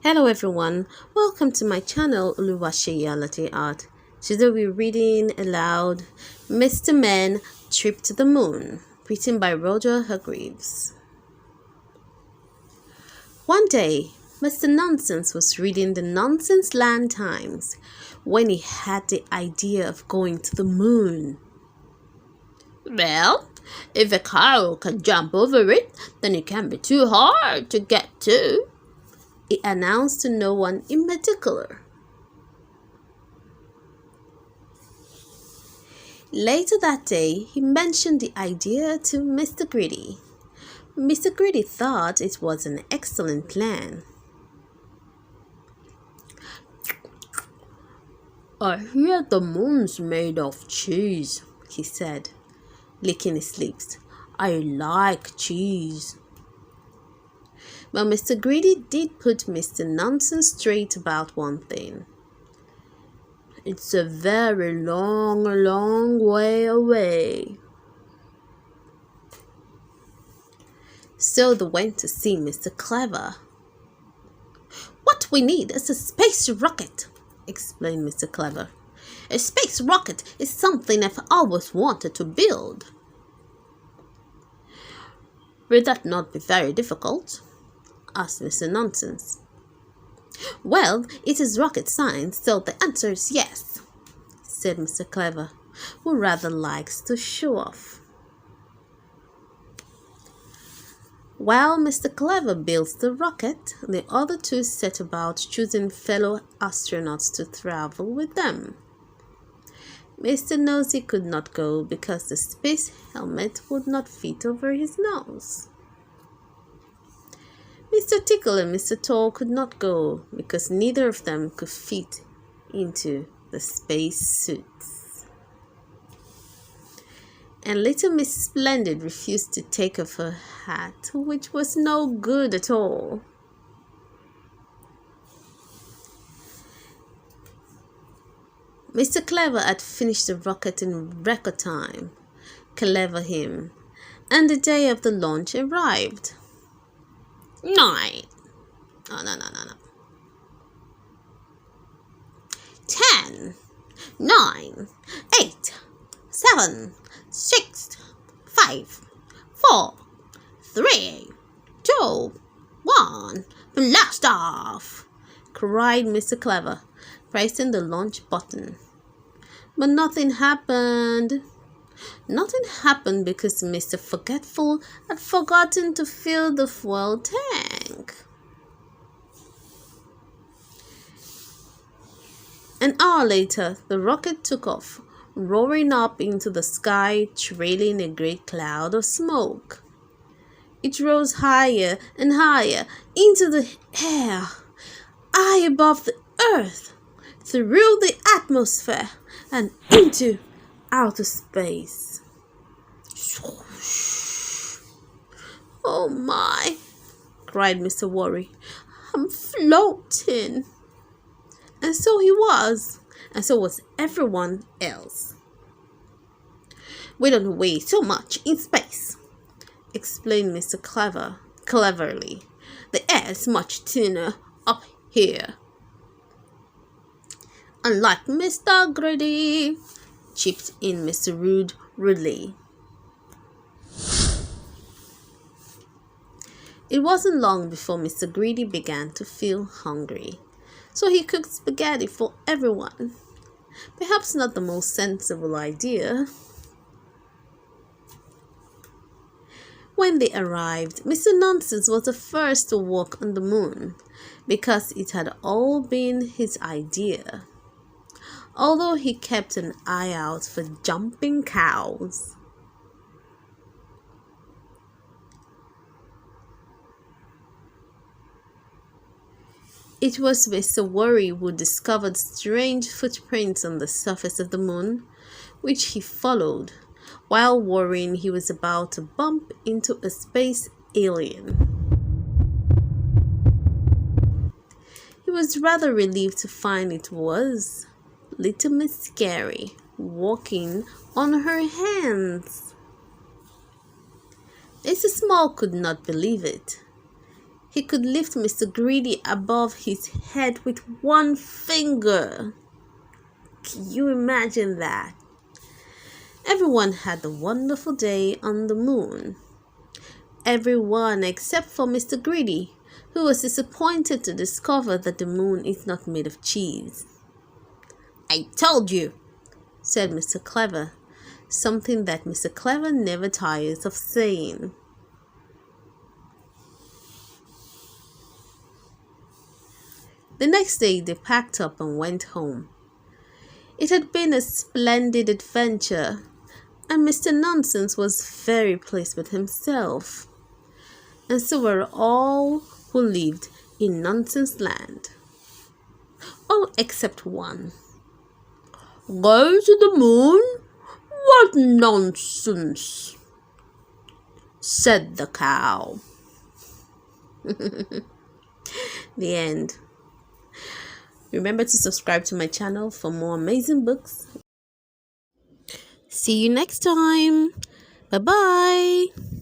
Hello everyone, welcome to my channel Art. Today we're reading aloud Mr. Man Trip to the Moon, written by Roger Hargreaves. One day, Mr. Nonsense was reading the Nonsense Land Times when he had the idea of going to the moon. Well, if a cow can jump over it, then it can't be too hard to get to, he announced to no one in particular. Later that day, he mentioned the idea to Mr. Greedy. Mr. Greedy thought it was an excellent plan. I hear the moon's made of cheese, he said, licking his lips. I like cheese. But Mr. Greedy did put Mr. Nonsense straight about one thing. It's a very long, long way away. So they went to see Mr. Clever. What we need is a space rocket, explained Mr. Clever. A space rocket is something I've always wanted to build. Will that not be very difficult? Asked Mr. Nonsense. Well, it is rocket science, so the answer is yes, said Mr. Clever, who rather likes to show off. While Mr. Clever builds the rocket, the other two set about choosing fellow astronauts to travel with them. Mr. Nosy could not go because the space helmet would not fit over his nose. Mr. Tickle and Mr. Tall could not go because neither of them could fit into the space suits. And little Miss Splendid refused to take off her hat, which was no good at all. Mr. Clever had finished the rocket in record time. Clever him. And the day of the launch arrived. 9. No. 10. 9. 8. 7. 6. 5. 4. 3. 2. 1. Blast off! Cried Mr. Clever, pressing the launch button. But nothing happened. Nothing happened because Mr. Forgetful had forgotten to fill the fuel tank. An hour later, the rocket took off, roaring up into the sky, trailing a great cloud of smoke. It rose higher and higher into the air, high above the earth, through the atmosphere, and into outer space. Oh my, cried Mr. Worry. I'm floating. And so he was, and so was everyone else. We don't weigh so much in space, explained Mr. Clever cleverly. The air is much thinner up here. Unlike Mr. Greedy, chipped in Mr. Rude rudely. It wasn't long before Mr. Greedy began to feel hungry, so he cooked spaghetti for everyone. Perhaps not the most sensible idea. When they arrived, Mr. Nonsense was the first to walk on the moon, because it had all been his idea, although he kept an eye out for jumping cows. It was Mr. Worry who discovered strange footprints on the surface of the moon, which he followed, while worrying he was about to bump into a space alien. He was rather relieved to find it was little Miss Scary walking on her hands. Mr. Small could not believe it. he could lift Mr. Greedy above his head with one finger. Can you imagine that? Everyone had a wonderful day on the moon. Everyone except for Mr. Greedy, who was disappointed to discover that the moon is not made of cheese. "I told you," said Mr. Clever, something that Mr. Clever never tires of saying. The next day they packed up and went home. It had been a splendid adventure, and Mr. Nonsense was very pleased with himself. And so were all who lived in Nonsense Land. All except one. "Go to the moon? What nonsense!" said the cow. The end. Remember to subscribe to my channel for more amazing books. See you next time. Bye-bye.